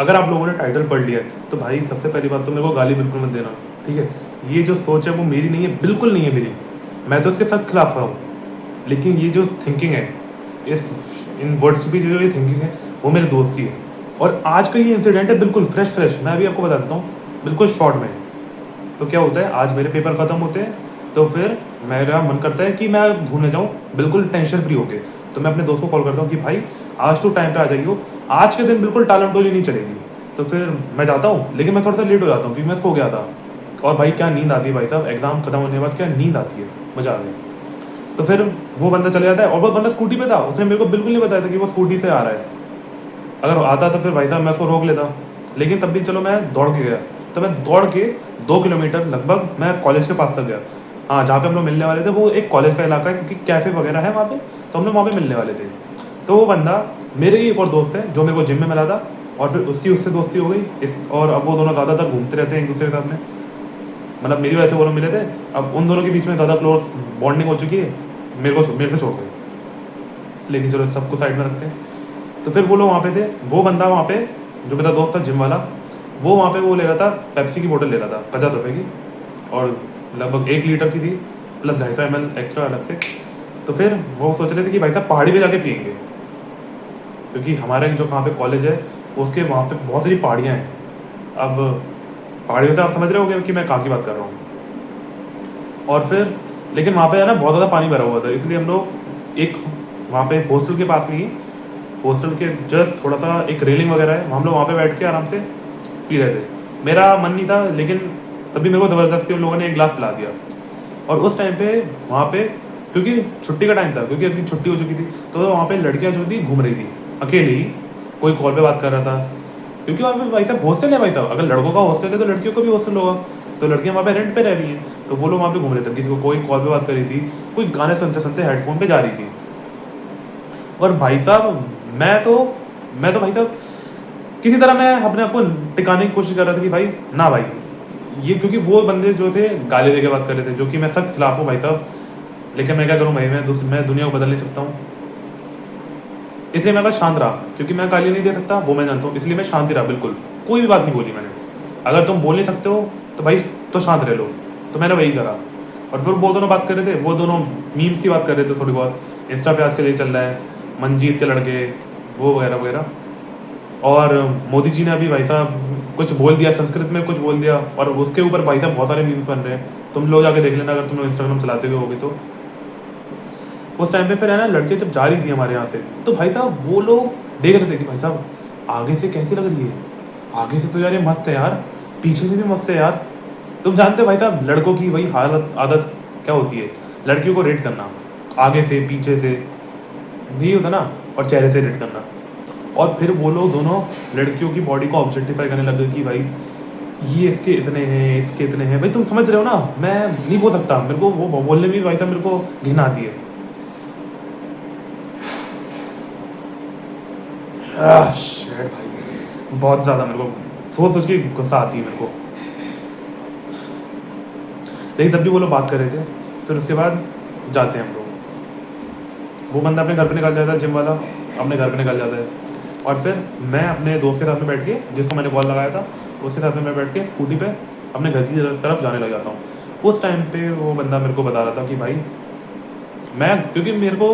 अगर आप लोगों ने टाइटल पढ़ लिया है तो भाई सबसे पहली बात तो मेरे को गाली बिल्कुल मत देना, ठीक है। ये जो सोच है वो मेरी नहीं है, बिल्कुल नहीं है मेरी, मैं तो इसके सख्त खिलाफ रहा हूँ। लेकिन ये जो थिंकिंग है, इस इन वर्ड्स के पीछे जो ये थिंकिंग है वो मेरे दोस्त की है। और आज का ये इंसिडेंट है बिल्कुल फ्रेश फ्रेश, मैं अभी आपको बता देता हूँ बिल्कुल शॉर्ट में। तो क्या होता है, आज मेरे पेपर खत्म होते हैं तो फिर मेरा मन करता है कि मैं घूमने जाऊँ बिल्कुल टेंशन फ्री होके। तो मैं अपने दोस्त को कॉल करता हूँ कि भाई आज तो टाइम पे आ जाइयो, आज के दिन बिल्कुल टालम टोली नहीं चलेगी। तो फिर मैं जाता हूँ, लेकिन मैं थोड़ा सा लेट हो जाता हूँ क्योंकि मैं सो गया था। और भाई क्या नींद आती है भाई साहब, एग्जाम खत्म होने के बाद क्या नींद आती है, मजा आ गया। तो फिर वो बंदा चले जाता है, और वो बंदा स्कूटी पे था, उसने मेरे को बिल्कुल नहीं बताया था कि वो स्कूटी से आ रहा है। अगर आता तो फिर भाई साहब मैं उसको रोक लेता, लेकिन तब भी चलो मैं दौड़ के गया। तो मैं दौड़ के 2 किलोमीटर लगभग मैं कॉलेज के पास तक गया। हाँ, जहाँ पे हम लोग मिलने वाले थे वो एक कॉलेज का इलाका है क्योंकि कैफ़े वगैरह है वहाँ पे, तो हम लोग वहाँ पे मिलने वाले थे। तो वो बंदा मेरे ही एक और दोस्त है जो मेरे को जिम में मिला था, और फिर उसकी उससे दोस्ती हो गई और अब वो दोनों ज़्यादातर घूमते रहते हैं एक दूसरे के साथ में। मतलब मेरी वजह से वो लोग मिले थे, अब उन दोनों के बीच में ज़्यादा क्लोज बॉन्डिंग हो चुकी है, मेरे से छोड़ के। लेकिन चलो सबको साइड में रखते हैं। तो फिर वो लोग वहाँ पे थे, वो बंदा वहाँ पे जो मेरा दोस्त था जिम वाला, वो वहाँ पे वो ले रहा था, पेप्सी की बोतल ले रहा था 50 रुपये की, और लगभग 1 लीटर की थी, प्लस 250 ml एक्स्ट्रा अलग से। तो फिर वो सोच रहे थे कि भाई साहब पहाड़ी पे जाके पियेंगे, क्योंकि हमारे जो वहाँ पे कॉलेज है उसके वहाँ पे बहुत सारी पहाड़ियाँ हैं। अब पहाड़ियों से आप समझ रहे होगे कि मैं कहाँ की बात कर रहा हूँ। और फिर लेकिन वहाँ पे है ना बहुत ज़्यादा पानी भरा हुआ था, इसलिए हम लोग एक वहाँ पे हॉस्टल के पास में ही, हॉस्टल के जस्ट थोड़ा सा एक रेलिंग वगैरह है, हम लोग वहाँ पे बैठ के आराम से पी रहे थे। मेरा मन नहीं था, लेकिन तभी मेरे को ज़बरदस्ती उन लोगों ने एक गिलास पिला दिया। और उस टाइम पे वहाँ पे, क्योंकि छुट्टी का टाइम था, क्योंकि अभी छुट्टी हो चुकी थी, तो वहाँ पे लड़कियाँ जो थी घूम रही थी अकेले ही, कोई कॉल पे बात कर रहा था, क्योंकि वहाँ पे भाई साहब हॉस्टल है भाई साहब, अगर लड़कों का हॉस्टल है तो लड़कियों का भी हॉस्टल होगा। तो लड़कियाँ वहाँ पे रेंट पे रह रही हैं, तो वो लोग वहाँ पे घूम रहे थे, किसी को कोई कॉल पे बात कर रही थी, कोई गाने सुनते सुनते हेडफोन पे जा रही थी। और भाई साहब मैं तो भाई साहब किसी तरह मैं अपने आप को टिकाने की कोशिश कर रहा था कि भाई ना भाई, ये क्योंकि वो बंदे जो थे गाली दे के बात कर रहे थे, जो कि मैं सख्त खिलाफ हूँ भाई साहब। लेकिन मैं क्या करूँ भाई, मैं दुनिया को बदल नहीं सकता हूँ, इसलिए मैं बस शांत रहा, क्योंकि मैं गाली नहीं दे सकता वो मैं जानता हूँ, इसलिए मैं शांति रहा, बिल्कुल कोई भी बात नहीं बोली मैंने। अगर तुम बोल नहीं सकते हो तो भाई तो शांत रह लो, तो मैंने वही करा। और फिर वो दोनों बात कर रहे थे, वो दोनों मीम्स की बात कर रहे थे थोड़ी बहुत, इंस्टा पे आजकल ये चल रहा है मंजीत के लड़के, वो वगैरह वगैरह। और मोदी जी ने अभी भाई साहब कुछ बोल दिया, संस्कृत में कुछ बोल दिया, और उसके ऊपर भाई साहब बहुत सारे मीम्स बन रहे हैं, तुम लोग जाके देख लेना अगर तुम लोग इंस्टाग्राम चलाते हुए होगे तो। उस टाइम पे फिर है ना लड़के जब जा रही थी हमारे यहाँ से, तो भाई साहब वो लोग देख रहे थे कि भाई साहब आगे से कैसी लग रही है, आगे से तो यार ये मस्त है यार, पीछे से भी मस्त है यार। तुम जानते हो भाई साहब लड़कों की वही हालत आदत क्या होती है, लड़कियों को रेट करना, आगे से पीछे से यही होता ना, और चेहरे से रेट करना। और फिर वो लोग दोनों लड़कियों की बॉडी को ऑब्जेक्टिफाई करने लगे कि भाई ये इसके इतने हैं, इसके इतने हैं। भाई तुम समझ रहे हो ना, मैं नहीं बोल सकता, मेरे को वो बोलने में भी भाई साहब मेरे को घिन आती है। शिट भाई, बहुत ज़्यादा मेरे को सोच सोच के गुस्सा आती है मेरे को। लेकिन तब भी वो लोग बात कर रहे थे। फिर उसके बाद जाते हैं हम लोग, वो बंदा अपने घर पे निकल जाता है, जिम वाला अपने घर पे निकल जाता है, और फिर मैं अपने दोस्त के साथ में बैठ के, जिसको मैंने कॉल लगाया था, उसके साथ में मैं बैठ के स्कूटी पे अपने घर की तरफ जाने लग जाता हूँ। उस टाइम पे वो बंदा मेरे को बता रहा था कि भाई मैं, क्योंकि मेरे को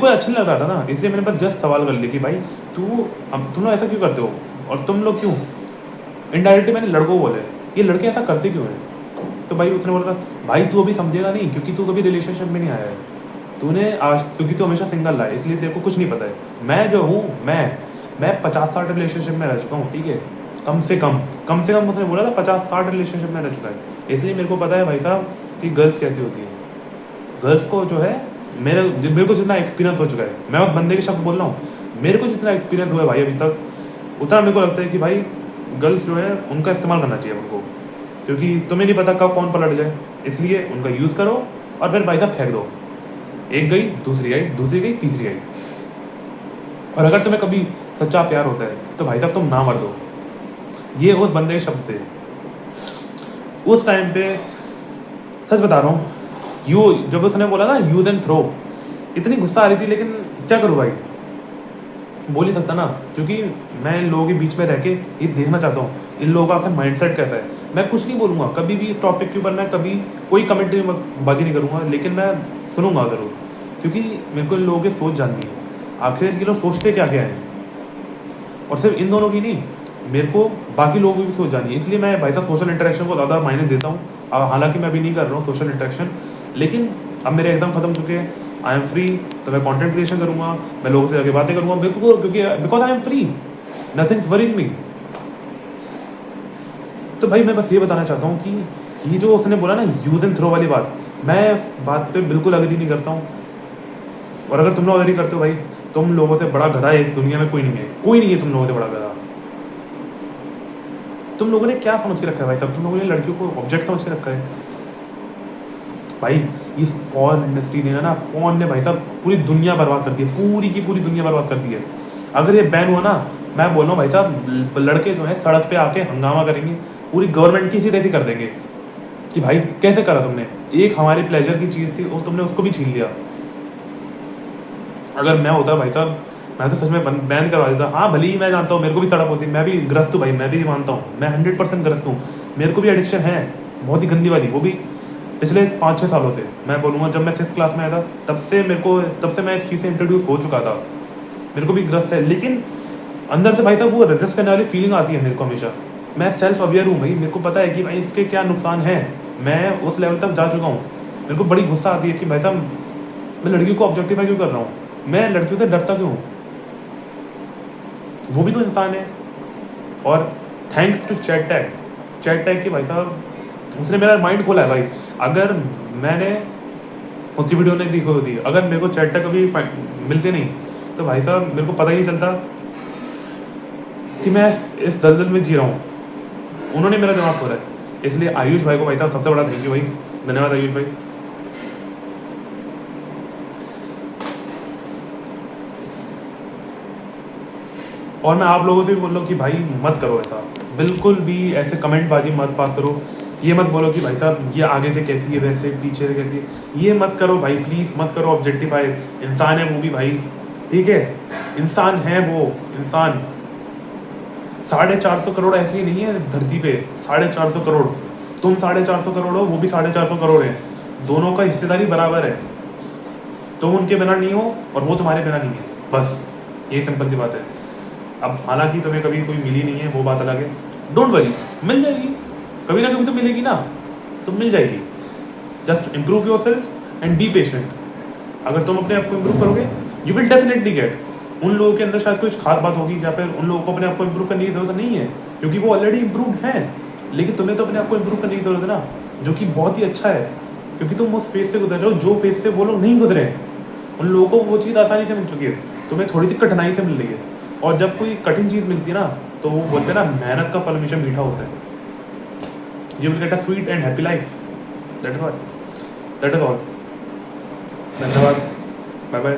अच्छा नहीं लग रहा था ना, इसलिए मैंने बस जस्ट सवाल कर लिया कि भाई तुम लोग ऐसा क्यों करते हो, और तुम लोग क्यों, इनडायरेक्टली मैंने लड़कों को बोले ये लड़के ऐसा करते क्यों हैं। तो भाई उसने बोला था भाई तू अभी समझेगा नहीं, क्योंकि तू कभी रिलेशनशिप में नहीं आया है, तूने आज, क्योंकि तू हमेशा सिंगल रहा है इसलिए तेरे को कुछ नहीं पता है। मैं जो हूँ, मैं 50-60 रिलेशनशिप में रह चुका हूँ, ठीक है, कम से कम उसने बोला था 50-60 रिलेशनशिप में रह चुका है, इसलिए मेरे को पता है भाई साहब कि गर्ल्स कैसी होती है। गर्ल्स को जो है मेरे को जितना एक्सपीरियंस हो चुका है, मैं उस बंदे के शब्द बोल रहा हूँ, मेरे को जितना एक्सपीरियंस हुआ है भाई अभी तक, उतना मेरे को लगता है कि भाई गर्ल्स जो है उनका इस्तेमाल करना चाहिए उनको, क्योंकि तुम्हें नहीं पता कब कौन पलट जाए, इसलिए उनका यूज़ करो और फिर भाई साहब फेंक दो। एक गई, दूसरी आई, दूसरी गई, तीसरी आई। और अगर तुम्हें कभी सच्चा प्यार होता है तो भाई साहब तुम ना मर दो। ये उस बंदे के शब्द थे उस टाइम पे, सच बता रहा हूँ। जब उसने बोला ना यूज एंड थ्रो, इतनी गुस्सा आ रही थी, लेकिन क्या करूँ भाई, बोल नहीं सकता ना, क्योंकि मैं इन लोगों के बीच में रह के ये देखना चाहता हूँ इन लोगों का आखिर माइंडसेट कैसा है। मैं कुछ नहीं बोलूँगा कभी भी इस टॉपिक के ऊपर, मैं कभी कोई कमेंट्री बाजी नहीं करूँगा, लेकिन मैं सुनूंगा ज़रूर, क्योंकि मेरे को इन लोगों की सोच जाननी है, आखिर ये लोग सोचते क्या क्या है। और सिर्फ इन दोनों की नहीं, मेरे को बाकी लोगों की भी सोच जानी है। इसलिए मैं भाई साहब सोशल इंटरेक्शन को ज़्यादा मायने देता हूँ। हालांकि मैं अभी नहीं कर रहा हूँ सोशल इंटरेक्शन, लेकिन अब मेरे एग्जाम खत्म चुके हैं, आई एम फ्री, तो मैं कंटेंट क्रिएशन करूँगा, मैं लोगों से आगे बातें करूँगा, बिल्कुल, क्योंकि because I am free, nothing's worrying me. तो भाई मैं बस ये बताना चाहता हूँ कि ये जो उसने बोला ना यूज़ एंड थ्रो वाली बात, मैं इस बात पे बिल्कुल अग्री नहीं करता हूँ। और अगर तुम लोग अग्री करते हो भाई, तुम लोगों से बड़ा गधा इस दुनिया में कोई नहीं है, कोई नहीं है तुम लोगों से बड़ा गधा। तुम लोगों ने क्या समझ के रखा है भाई साहब, तुम लोगों ने लड़कियों को ऑब्जेक्ट समझ के रखा है। भाई इस पॉर्न इंडस्ट्री ने ना, पॉर्न ने भाई साहब पूरी दुनिया बर्बाद कर दी है, पूरी की पूरी दुनिया बर्बाद कर दी है। अगर ये बैन हुआ ना, मैं बोल रहा हूँ भाई साहब, लड़के जो है सड़क पे आके हंगामा करेंगे, पूरी गवर्नमेंट की इसी तैसी कर देंगे कि भाई कैसे करा तुमने, एक हमारी प्लेजर की चीज़ थी और तुमने उसको भी छीन लिया। अगर मैं होता भाई साहब, मैं तो सच में बैन करवा देता। हाँ भले ही मैं जानता हूँ मेरे को भी तड़प होती, मैं भी ग्रस्त हूँ भाई, मैं भी मानता हूँ, मैं 100% ग्रस्त हूँ, मेरे को भी एडिक्शन है, बहुत ही गंदी वाली, वो भी पिछले 5-6 सालों से। मैं बोलूँगा जब मैं 6th क्लास में आया था तब से मैं इस चीज़ से इंट्रोड्यूस हो चुका था, मेरे को भी ग्रस्त है। लेकिन अंदर से भाई साहब वो रेजिस्ट करने वाली फीलिंग आती है मेरे को हमेशा। मैं सेल्फ अवेयर हूँ भाई, मेरे को पता है कि भाई इसके क्या नुकसान है, मैं उस लेवल तक जा चुका हूँ। मेरे को बड़ी गुस्सा आती है कि भाई साहब मैं लड़कियों को ऑब्जेक्टिफाई क्यों कर रहा हूँ, मैं लड़कियों से डरता क्यों, वो भी तो इंसान है। और थैंक्स टू चैट टैग की भाई साहब, उसने मेरा माइंड खोला है भाई। अगर मैंने उसकी वीडियो नहीं देखी होती, अगर मेरे को चैट टैग कभी मिलते नहीं, तो भाई साहब मेरे को पता ही नहीं चलता कि मैं इस दलदल में जी रहा हूँ। उन्होंने मेरा दिमाग खोला है, इसलिए आयुष भाई को भाई साहब सबसे बड़ा थैंक यू भाई, धन्यवाद आयुष भाई। और मैं आप लोगों से भी बोल रहा हूँ कि भाई मत करो ऐसा, बिल्कुल भी ऐसे कमेंट बाजी मत पास करो। ये मत बोलो कि भाई साहब ये आगे से कैसी है, वैसे पीछे से कैसी है, ये मत करो भाई, प्लीज़ मत करो ऑब्जेक्टिफाई। इंसान है वो भी भाई, ठीक है, इंसान है वो इंसान। 450 करोड़ ऐसे ही नहीं है धरती पे, 450 करोड़, तुम 450 करोड़ हो, वो भी 450 करोड़ है, दोनों का हिस्सेदारी बराबर है। तुम उनके बिना नहीं हो और वो तुम्हारे बिना नहीं है, बस यही सिंपल सी बात है। अब हालांकि तुम्हें कभी कोई मिली नहीं है, वो बात अलग है, डोंट वरी, मिल जाएगी, कभी ना कभी तो मिलेगी ना, तो मिल जाएगी। Just improve your self and be patient. अगर तुम अपने आप को इम्प्रूव करोगे, यू विल डेफिनेटली गेट। उन लोगों के अंदर शायद कुछ खास बात होगी, या फिर उन लोगों को अपने आप को इम्प्रूव करने की जरूरत नहीं है, क्योंकि वो ऑलरेडी इम्प्रूव्ड हैं। लेकिन तुम्हें तो अपने आप को इम्प्रूव करने की जरूरत है ना, जो कि बहुत ही अच्छा है, क्योंकि तुम उस फेज से गुजर रहे हो जो फेज से वो लोग नहीं गुजरे हैं। उन लोगों को वो चीज़ आसानी से मिल चुकी है, तुम्हें थोड़ी सी कठिनाई से मिल रही है। और जब कोई कठिन चीज़ मिलती है ना, तो वो बोलते हैं ना, मेहनत का फल हमेशा मीठा होता है। You will get a sweet and happy life, that is all. धन्यवाद, बाय बाय।